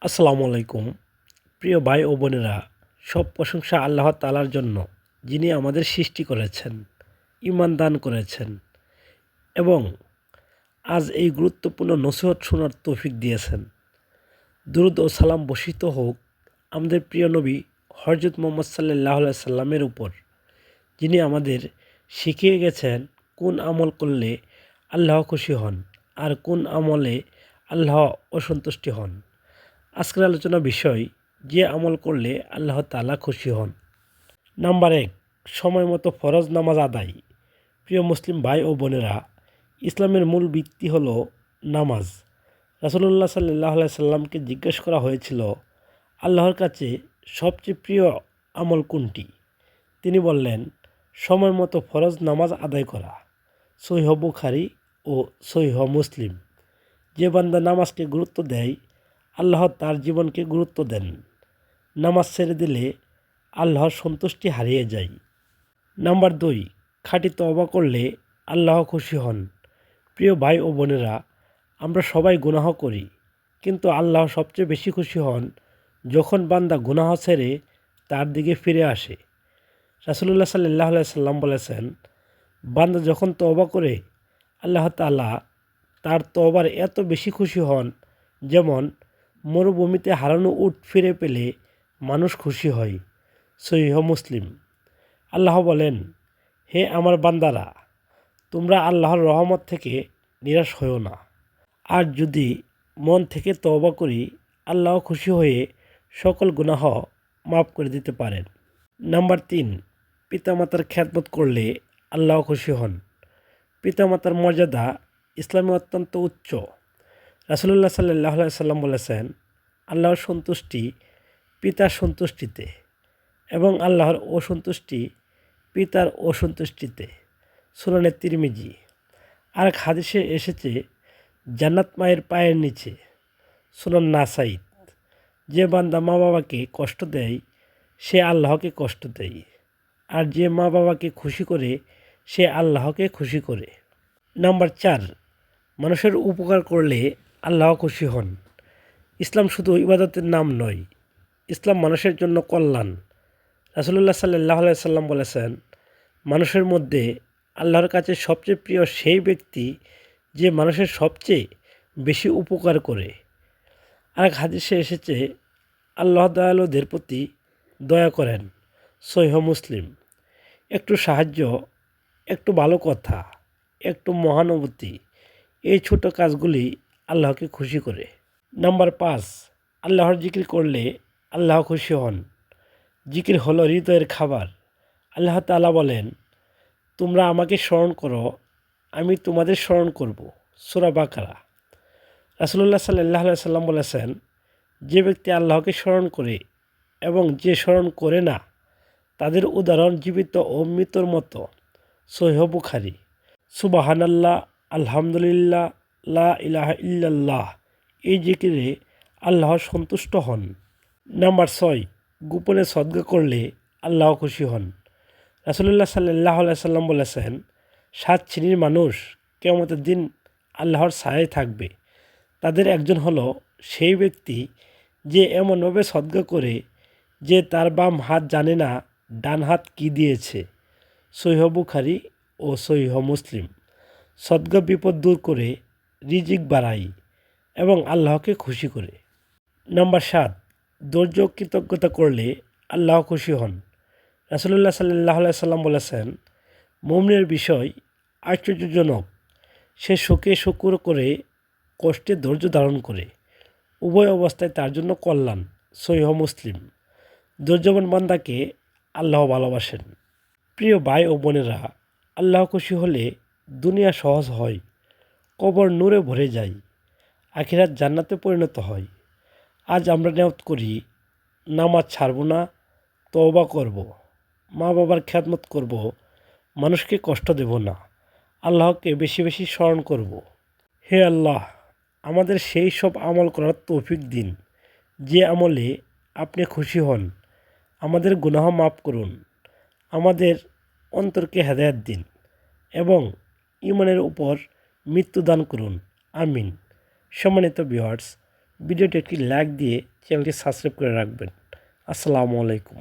আসসালামু আলাইকুম। প্রিয় ভাই ও বোনেরা, সব প্রশংসা আল্লাহ তাআলার জন্য, যিনি আমাদের সৃষ্টি করেছেন, ঈমান দান করেছেন এবং আজ এই গুরুত্বপূর্ণ নসিহত শোনার তৌফিক দিয়েছেন। দুরূদ ও সালাম বর্ষিত হোক আমাদের প্রিয় নবী হযরত মুহাম্মদ সাল্লাল্লাহু আলাইহি সাল্লামের উপর, যিনি আমাদের শিখিয়ে গেছেন কোন আমল করলে আল্লাহ খুশি হন আর কোন আমলে আল্লাহ অসন্তুষ্টি হন। আজকের আলোচনা বিষয়, যে আমল করলে আল্লাহ তাআলা খুশি হন। নাম্বার 1, সময় মতো ফরজ নামাজ আদায়। প্রিয় মুসলিম ভাই ও বোনেরা, ইসলামের মূল ভিত্তি হলো নামাজ। রাসূলুল্লাহ সাল্লাল্লাহু আলাইহি সাল্লামকে জিজ্ঞেস করা হয়েছিল, আল্লাহর কাছে সবচেয়ে প্রিয় আমল কোনটি? তিনি বললেন, সময় মতো ফরজ নামাজ আদায় করা। সহিহ বুখারী ও সহিহ মুসলিম। যে বান্দা নামাজকে গুরুত্ব দেয়, আল্লাহ তার জীবনকে গুরুত্ব দেন। নামাজ ছেড়ে দিলে আল্লাহর সন্তুষ্টি হারিয়ে যায়। নাম্বার 2, খাঁটি তওবা করলে আল্লাহ খুশি হন। প্রিয় ভাই ও বোনেরা, আমরা সবাই গুনাহ করি, কিন্তু আল্লাহ সবচেয়ে বেশি খুশি হন যখন বান্দা গুনাহ ছেড়ে তার দিকে ফিরে আসে। রাসূলুল্লাহ সাল্লাল্লাহু আলাইহি সাল্লাম বলেছেন, বান্দা যখন তওবা করে, আল্লাহ তাআলা তার তওবার এত বেশি খুশি হন যেমন মরুভূমিতে হারানো উট ফিরে পেলে মানুষ খুশি হয়। সহিহ মুসলিম। আল্লাহ বলেন, হে আমার বান্দারা, তোমরা আল্লাহর রহমত থেকে নিরাশ হও না। আর যদি মন থেকে তওবা করি, আল্লাহ খুশি হয়ে সকল গুনাহ মাফ করে দিতে পারেন। নাম্বার 3, পিতামাতার খেদমত করলে আল্লাহ খুশি হন। পিতামাতার মর্যাদা ইসলামে অত্যন্ত উচ্চ। রাসূলুল্লাহ সাল্লাল্লাহু আলাইহি সাল্লাম বলেছেন, আল্লাহর সন্তুষ্টি পিতার সন্তুষ্টিতে এবং আল্লাহর অসন্তুষ্টি পিতার অসন্তুষ্টিতে। সুনানে তিরমিজি। আর এক হাদিসে এসেছে, জান্নাত মায়ের পায়ের নিচে। সুনান নাসাই। যে বান্দা মা বাবাকে কষ্ট দেয়, সে আল্লাহকে কষ্ট দেয়, আর যে মা বাবাকে খুশি করে, সে আল্লাহকে খুশি করে। নাম্বার 4, মানুষের উপকার করলে আল্লাহ খুশি হন। ইসলাম শুধু ইবাদতের নাম নয়, ইসলাম মানুষের জন্য কল্যাণ। রাসূলুল্লাহ সাল্লাল্লাহু আলাইহি সাল্লাম বলেছেন, মানুষের মধ্যে আল্লাহর কাছে সবচেয়ে প্রিয় সেই ব্যক্তি যে মানুষের সবচেয়ে বেশি উপকার করে। আরেক হাদিসে এসেছে, আল্লাহ দয়ালুদের প্রতি দয়া করেন। সহিহ মুসলিম। একটু সাহায্য, একটু ভালো কথা, একটু মহানুভূতি, এই ছোট কাজগুলি আল্লাহকে খুশি করে। নাম্বার 5, আল্লাহর জিকির করলে আল্লাহ খুশি হন। জিকির হলো হৃদয়ের খাবার। আল্লাহ তাআলা বলেন, তোমরা আমাকে স্মরণ করো, আমি তোমাদের স্মরণ করব। সূরা বাকারা। রাসূলুল্লাহ সাল্লাল্লাহু আলাইহি সাল্লাম বলেছেন, যে ব্যক্তি আল্লাহকে স্মরণ করে এবং যে স্মরণ করে না, তাদের উদাহরণ জীবিত ও মৃতর মতো। সহিহ বুখারী। সুবহানাল্লাহ, আলহামদুলিল্লাহ, লা ইলাহা ইল্লাল্লাহ, এই জিকিরে আল্লাহ সন্তুষ্ট হন। নাম্বার 6, গোপনে সদকা করলে আল্লাহ খুশি হন। রাসূলুল্লাহ সাল্লাল্লাহু আলাইহি সাল্লাম বলেছেন, 7 শ্রেণীর মানুষ কিয়ামতের দিন আল্লাহর ছায়ায় থাকবে। তাদের একজন হলো সেই ব্যক্তি যে এমনভাবে সদকা করে যে তার বাম হাত জানে না ডান হাত কী দিয়েছে। সহিহ বুখারী ও সহিহ মুসলিম। সদকা বিপদ দূর করে, রিজিক বাড়ায় এবং আল্লাহকে খুশি করে। নাম্বার 7, ধৈর্য ও কৃতজ্ঞতা করলে আল্লাহ খুশি হন। রাসূলুল্লাহ সাল্লাল্লাহু আলাইহি সাল্লাম বলেছেন, মুমিনের বিষয় আশ্চর্যজনক, সে সুখে শুকর করে, কষ্টে ধৈর্য ধারণ করে, উভয় অবস্থায় তার জন্য কল্যাণ। সহিহ মুসলিম। ধৈর্যবান বান্দাকে আল্লাহ ভালোবাসেন। প্রিয় ভাই ও বোনেরা, আল্লাহ খুশি হলে দুনিয়া সহজ হয়, কবর নূরে ভরে যায়, আখিরাত জান্নাতে পরিণত হয়। আজ আমরা নিয়ত করি, নামাজ ছাড়ব না, তওবা করব, মা বাবার খেদমত করব, মানুষকে কষ্ট দেব না, আল্লাহকে বেশি বেশি স্মরণ করব। হে আল্লাহ, আমাদের সেই সব আমল করার তৌফিক দিন যে আমলে আপনি খুশি হন। আমাদের গুনাহ মাফ করুন, আমাদের অন্তরকে হেদায়েত দিন এবং ঈমানের উপর মৃত্যু দান করুন। আমিন। সম্মানিত ভিউয়ার্স, ভিডিওটি একটি লাইক দিয়ে চ্যানেলটি সাবস্ক্রাইব করে রাখবেন। আসসালামু আলাইকুম।